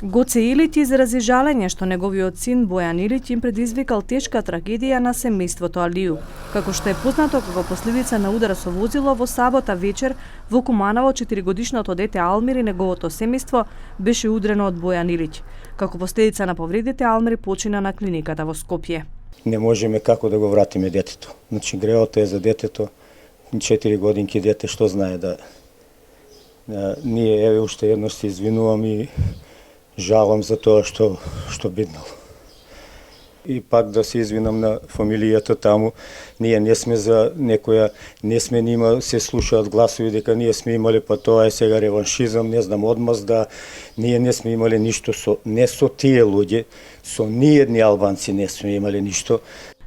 Гоце Илиќ изрази жалење што неговиот син Бојан Илиќ им предизвикал тешка трагедија на семејството Алију. Како што е познато, како последица на удар со возило во сабота вечер во Куманово, 4-годишното дете Алмир и неговото семејство беше удрено од Бојан Илиќ. Како последица на повредите, Алмир почина на клиниката во Скопје. Не можеме како да го вратиме детето. Значи греото е за детето, 4 годинки дете, што знае да ние еве уште едно се извинувам и жалам за тоа што биднало. И пак да се извинам на фамилијата таму. Ние не сме за некоја, не сме нима се слушаат гласови дека ние сме имале, па тоа е сега реваншизам, не знам, одмазда. Ние не сме имале ништо не со тие луѓе, со ниедни албанци не сме имале ништо.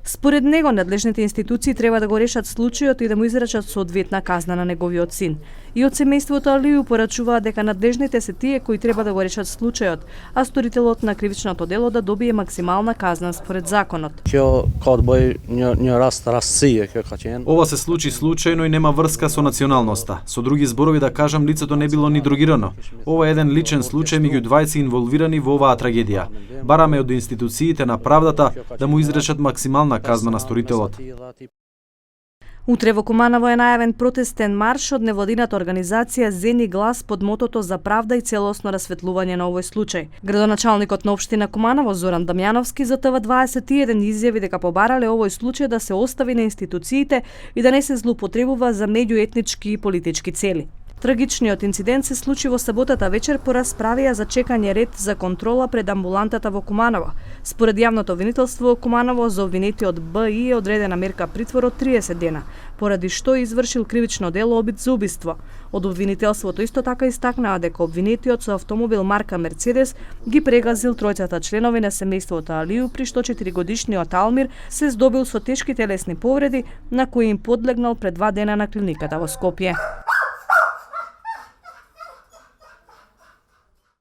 Според него, надлежните институции треба да го решат случајот и да му изречат соодветна казна на неговиот син. И од семејството Алију порачуваат дека надлежните се тие кои треба да го решат случајот, а сторителот на кривичното дело да добие максимална казна според законот. Ова се случи случајно и нема врска со националноста. Со други зборови да кажам, лицето не било ни дрогирано. Ова е еден личен случај меѓу двајца инволвирани во оваа трагедија. Бараме од институциите на правдата да му изречат максимална казна на сторителот. Утре во Куманово е најавен протестен марш од невладината организација Зени глас под мотото за правда и целосно расветлување на овој случај. Градоначалникот на општина Куманово Зоран Дамјановски за ТВ21 изјави дека побарале овој случај да се остави на институциите и да не се злоупотребува за меѓуетнички и политички цели. Трагичниот инцидент се случи во саботата вечер по расправија за чекање ред за контрола пред амбулантата во Куманово. Според јавното обвинителство во Куманово за обвинетиот БИ е одредена мерка притвор од 30 дена, поради што извршил кривично дело обид за убиство. Од обвинителството исто така истакнаа дека обвинетиот со автомобил марка Мерцедес ги прегазил тројцата членови на семејството Алију, при што 4-годишниот Алмир се здобил со тешки телесни повреди на кои им подлегнал пред 2 дена на клиниката во Скопје.